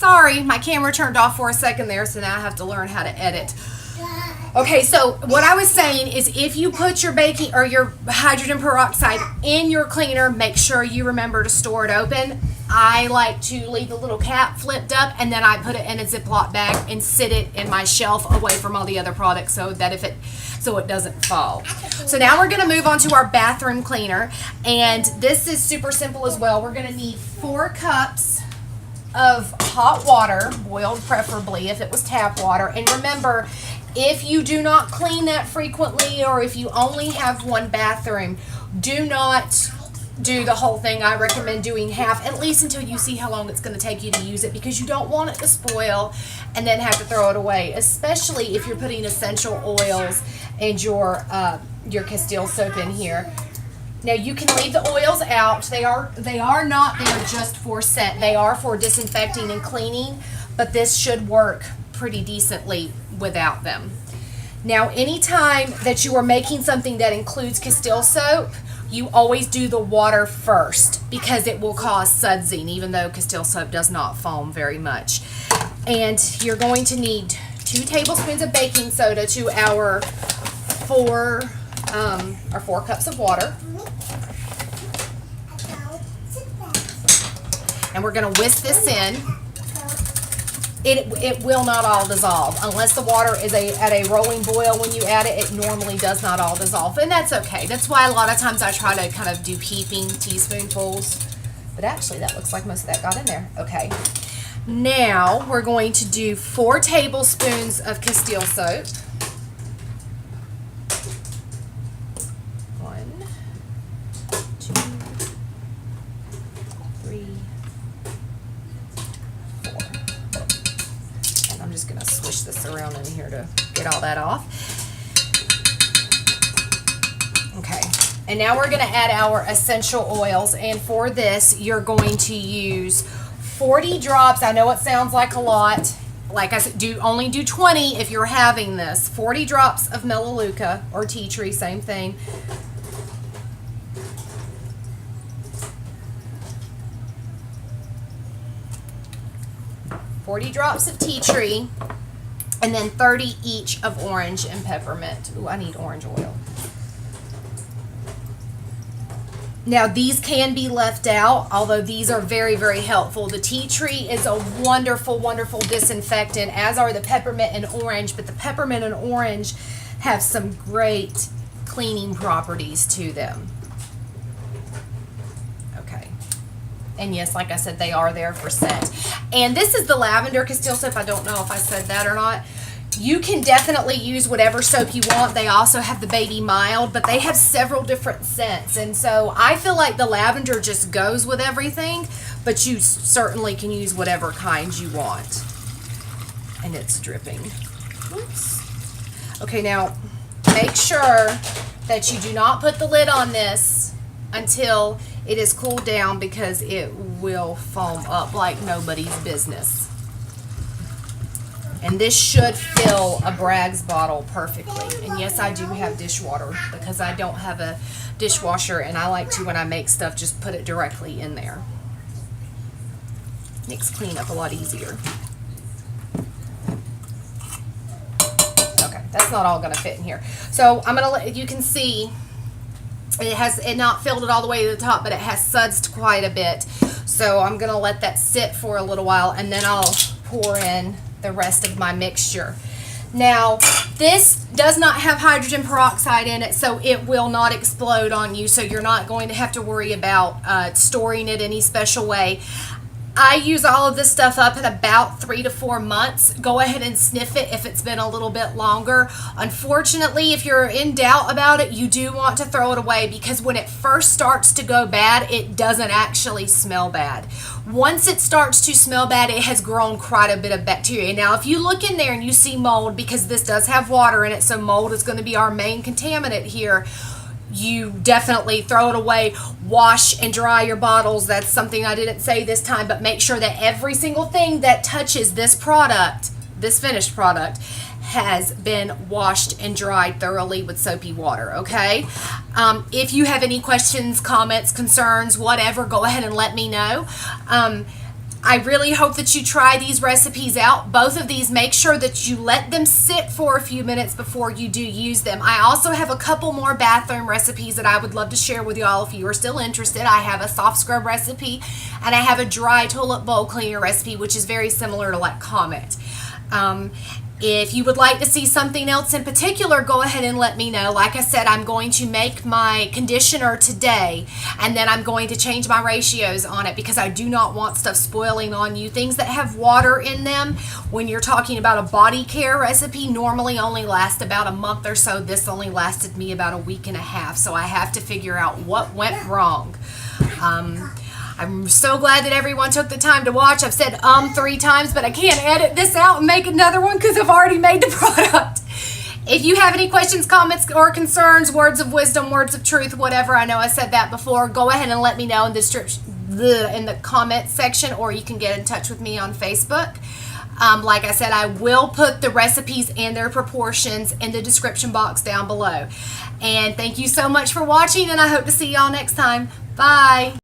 Sorry, my camera turned off for a second there, so now I have to learn how to edit. Okay, so what I was saying is if you put your baking or your hydrogen peroxide in your cleaner, make sure you remember to store it open. I like to leave the little cap flipped up, and then I put it in a Ziploc bag and sit it in my shelf away from all the other products so that so it doesn't fall. So now we're going to move on to our bathroom cleaner, and this is super simple as well. We're going to need 4 cups of hot water, boiled preferably if it was tap water. And remember, if you do not clean that frequently, or if you only have one bathroom, do not do the whole thing. I recommend doing half, at least until you see how long it's going to take you to use it, because you don't want it to spoil and then have to throw it away, especially if you're putting essential oils and your Castile soap in here. Now you can leave the oils out. They are not there just for scent. They are for disinfecting and cleaning, but this should work pretty decently without them. Now anytime that you are making something that includes Castile soap, you always do the water first because it will cause sudsing, even though Castile soap does not foam very much. And you're going to need 2 tablespoons of baking soda to our 4 cups of water. And we're going to whisk this in. It will not all dissolve unless the water is at a rolling boil. When you add it, it normally does not all dissolve, and that's okay. That's why a lot of times I try to kind of do heaping teaspoonfuls, but actually that looks like most of that got in there. Okay, now we're going to do 4 tablespoons of Castile soap. 1, 2, 3, 4. And I'm just going to swish this around in here to get all that off. Okay, and now we're going to add our essential oils, and for this you're going to use 40 drops. I know it sounds like a lot. Like I said, only do 20 if you're having this. 40 drops of Melaleuca or tea tree, same thing. Drops of tea tree, and then 30 each of orange and peppermint. Ooh, I need orange oil. Now these can be left out, although these are very, very helpful. The tea tree is a wonderful, wonderful disinfectant, as are the peppermint and orange, but the peppermint and orange have some great cleaning properties to them. Okay. And yes, like I said, they are there for scent. And this is the lavender Castile soap. I don't know if I said that or not. You can definitely use whatever soap you want. They also have the Baby Mild, but they have several different scents. And so I feel like the lavender just goes with everything, but you certainly can use whatever kind you want. And it's dripping. Oops. Okay, now make sure that you do not put the lid on this until it is cooled down, because it will foam up like nobody's business. And this should fill a Bragg's bottle perfectly. And yes, I do have dishwater because I don't have a dishwasher, and I like to, when I make stuff, just put it directly in there. Makes cleanup a lot easier. Okay, that's not all going to fit in here. So I'm going to let you can see it has not filled it all the way to the top, but it has sudsed quite a bit. So I'm going to let that sit for a little while, and then I'll pour in the rest of my mixture. Now, this does not have hydrogen peroxide in it, so it will not explode on you, so you're not going to have to worry about storing it any special way. I use all of this stuff up in about 3 to 4 months. Go ahead and sniff it if it's been a little bit longer. Unfortunately, if you're in doubt about it, you do want to throw it away, because when it first starts to go bad, it doesn't actually smell bad. Once it starts to smell bad, it has grown quite a bit of bacteria. Now, if you look in there and you see mold, because this does have water in it, so mold is going to be our main contaminant here, you definitely throw it away. Wash and dry your bottles. That's something I didn't say this time, but make sure that every single thing that touches this product, this finished product, has been washed and dried thoroughly with soapy water, okay? If you have any questions, comments, concerns, whatever, go ahead and let me know. I really hope that you try these recipes out. Both of these, make sure that you let them sit for a few minutes before you do use them. I also have a couple more bathroom recipes that I would love to share with y'all if you are still interested. I have a soft scrub recipe and I have a dry toilet bowl cleaner recipe, which is very similar to like Comet. If you would like to see something else in particular, go ahead and let me know. Like I said, I'm going to make my conditioner today, and then I'm going to change my ratios on it because I do not want stuff spoiling on you. Things that have water in them, when you're talking about a body care recipe, normally only last about a month or so. This only lasted me about a week and a half, so I have to figure out what went wrong. I'm so glad that everyone took the time to watch. I've said 3 times, but I can't edit this out and make another one because I've already made the product. If you have any questions, comments, or concerns, words of wisdom, words of truth, whatever, I know I said that before, go ahead and let me know in the comment section, or you can get in touch with me on Facebook. Like I said, I will put the recipes and their proportions in the description box down below. And thank you so much for watching, and I hope to see y'all next time. Bye.